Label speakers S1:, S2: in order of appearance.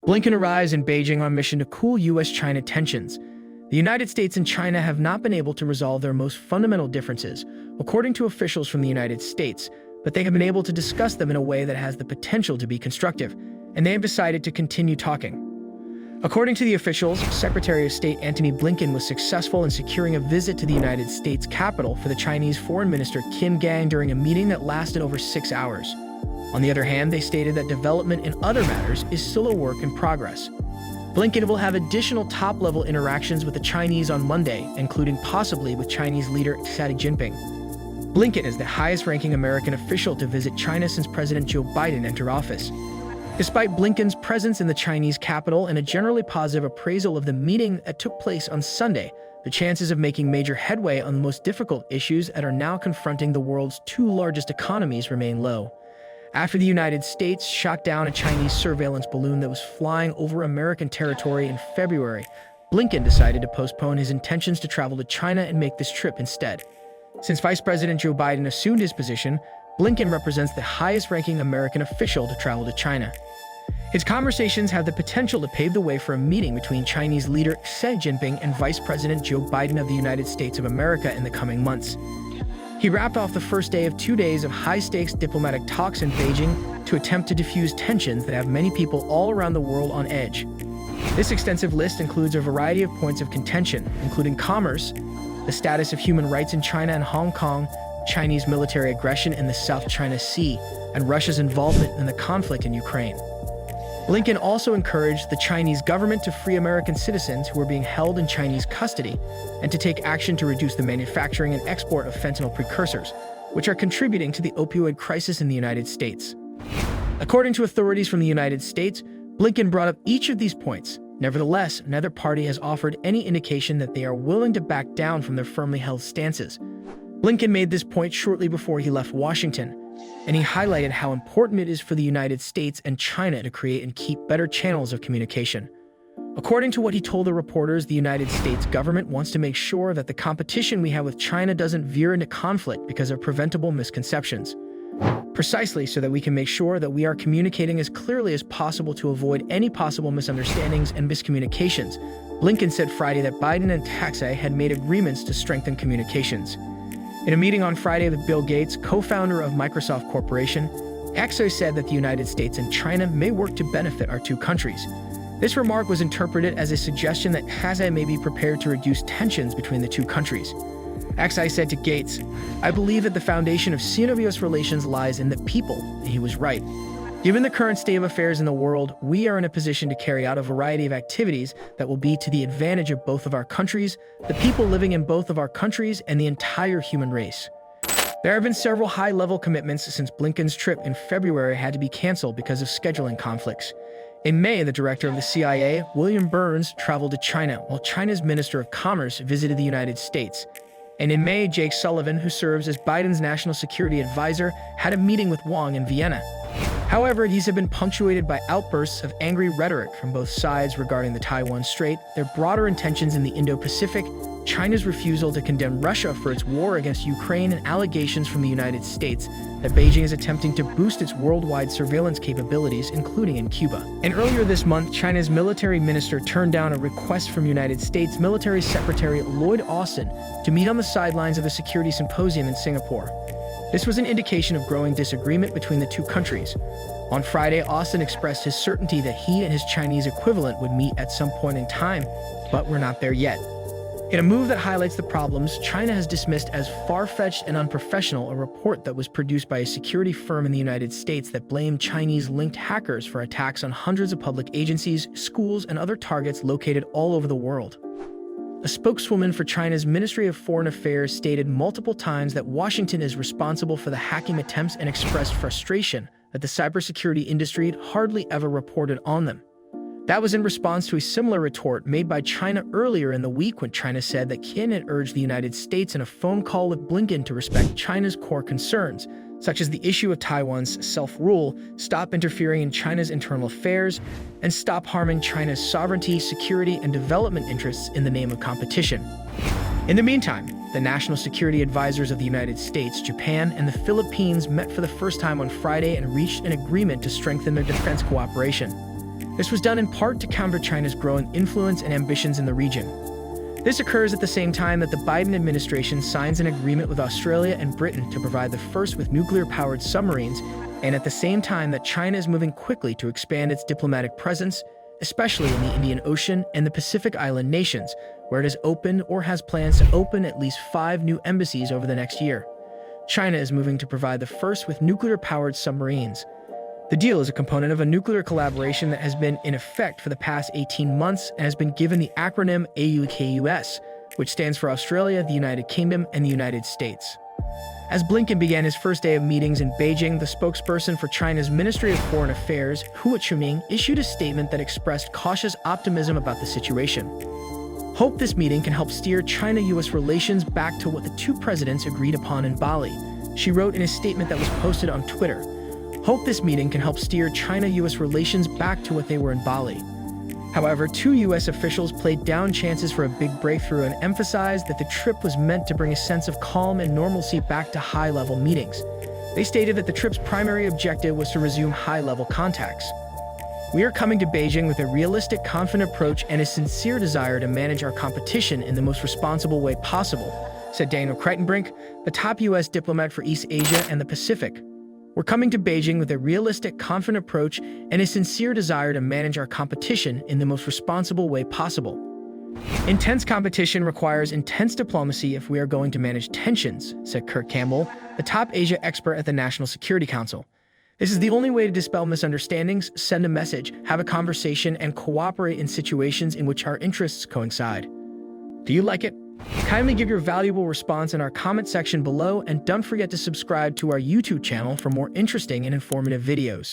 S1: Blinken arrives in Beijing on mission to cool U.S. China tensions. The United States and China have not been able to resolve their most fundamental differences, according to officials from the United States, but they have been able to discuss them in a way that has the potential to be constructive, and they have decided to continue talking. According to the officials, Secretary of State Antony Blinken was successful in securing a visit to the United States capital for the Chinese Foreign Minister Qin Gang during a meeting that lasted over 6 hours. On the other hand, they stated that development in other matters is still a work in progress. Blinken will have additional top-level interactions with the Chinese on Monday, including possibly with Chinese leader Xi Jinping. Blinken is the highest-ranking American official to visit China since President Joe Biden entered office. Despite Blinken's presence in the Chinese capital and a generally positive appraisal of the meeting that took place on Sunday, the chances of making major headway on the most difficult issues that are now confronting the world's two largest economies remain low. After the United States shot down a Chinese surveillance balloon that was flying over American territory in February, Blinken decided to postpone his intentions to travel to China and make this trip instead. Since Vice President Joe Biden assumed his position, Blinken represents the highest-ranking American official to travel to China. His conversations have the potential to pave the way for a meeting between Chinese leader Xi Jinping and Vice President Joe Biden of the United States of America in the coming months. He wrapped off the first day of 2 days of high-stakes diplomatic talks in Beijing to attempt to diffuse tensions that have many people all around the world on edge. This extensive list includes a variety of points of contention, including commerce, the status of human rights in China and Hong Kong, Chinese military aggression in the South China Sea, and Russia's involvement in the conflict in Ukraine. Blinken also encouraged the Chinese government to free American citizens who are being held in Chinese custody and to take action to reduce the manufacturing and export of fentanyl precursors, which are contributing to the opioid crisis in the United States. According to authorities from the United States, Blinken brought up each of these points. Nevertheless, neither party has offered any indication that they are willing to back down from their firmly held stances. Blinken made this point shortly before he left Washington, and he highlighted how important it is for the United States and China to create and keep better channels of communication. According to what he told the reporters, the United States government wants to make sure that the competition we have with China doesn't veer into conflict because of preventable misconceptions. Precisely so that we can make sure that we are communicating as clearly as possible to avoid any possible misunderstandings and miscommunications. Blinken said Friday that Biden and Xi had made agreements to strengthen communications. In a meeting on Friday with Bill Gates, co-founder of Microsoft Corporation, Xi said that the United States and China may work to benefit our two countries. This remark was interpreted as a suggestion that Xi may be prepared to reduce tensions between the two countries. Xi said to Gates, "I believe that the foundation of Sino-US relations lies in the people," and he was right. Given the current state of affairs in the world, we are in a position to carry out a variety of activities that will be to the advantage of both of our countries, the people living in both of our countries, and the entire human race. There have been several high-level commitments since Blinken's trip in February had to be canceled because of scheduling conflicts. In May, the director of the CIA, William Burns, traveled to China, while China's Minister of Commerce visited the United States. And in May, Jake Sullivan, who serves as Biden's national security advisor, had a meeting with Wang in Vienna. However, these have been punctuated by outbursts of angry rhetoric from both sides regarding the Taiwan Strait, their broader intentions in the Indo-Pacific, China's refusal to condemn Russia for its war against Ukraine, and allegations from the United States that Beijing is attempting to boost its worldwide surveillance capabilities, including in Cuba. And earlier this month, China's military minister turned down a request from United States Military Secretary Lloyd Austin to meet on the sidelines of a security symposium in Singapore. This was an indication of growing disagreement between the two countries. On Friday, Austin expressed his certainty that he and his Chinese equivalent would meet at some point in time, but we're not there yet. In a move that highlights the problems, China has dismissed as far-fetched and unprofessional a report that was produced by a security firm in the United States that blamed Chinese-linked hackers for attacks on hundreds of public agencies, schools, and other targets located all over the world. A spokeswoman for China's Ministry of Foreign Affairs stated multiple times that Washington is responsible for the hacking attempts and expressed frustration that the cybersecurity industry hardly ever reported on them. That was in response to a similar retort made by China earlier in the week when China said that Qin had urged the United States in a phone call with Blinken to respect China's core concerns, such as the issue of Taiwan's self-rule, stop interfering in China's internal affairs, and stop harming China's sovereignty, security, and development interests in the name of competition. In the meantime, the national security advisors of the United States, Japan, and the Philippines met for the first time on Friday and reached an agreement to strengthen their defense cooperation. This was done in part to counter China's growing influence and ambitions in the region. This occurs at the same time that the Biden administration signs an agreement with Australia and Britain to provide the first with nuclear-powered submarines, and at the same time that China is moving quickly to expand its diplomatic presence, especially in the Indian Ocean and the Pacific Island nations, where it has opened or has plans to open at least 5 new embassies over the next year. China is moving to provide the first with nuclear-powered submarines. The deal is a component of a nuclear collaboration that has been in effect for the past 18 months and has been given the acronym AUKUS, which stands for Australia, the United Kingdom, and the United States. As Blinken began his first day of meetings in Beijing, the spokesperson for China's Ministry of Foreign Affairs, Hua Chunying, issued a statement that expressed cautious optimism about the situation. Hope this meeting can help steer China-U.S. relations back to what the two presidents agreed upon in Bali, she wrote in a statement that was posted on Twitter. Hope this meeting can help steer China-U.S. relations back to what they were in Bali. However, 2 U.S. officials played down chances for a big breakthrough and emphasized that the trip was meant to bring a sense of calm and normalcy back to high-level meetings. They stated that the trip's primary objective was to resume high-level contacts. "We are coming to Beijing with a realistic, confident approach and a sincere desire to manage our competition in the most responsible way possible," said Daniel Kreitenbrink, the top U.S. diplomat for East Asia and the Pacific. "We're coming to Beijing with a realistic, confident approach and a sincere desire to manage our competition in the most responsible way possible. Intense competition requires intense diplomacy if we are going to manage tensions," said Kurt Campbell, the top Asia expert at the National Security Council. "This is the only way to dispel misunderstandings, send a message, have a conversation, and cooperate in situations in which our interests coincide." Do you like it? Kindly give your valuable response in our comment section below, and don't forget to subscribe to our YouTube channel for more interesting and informative videos.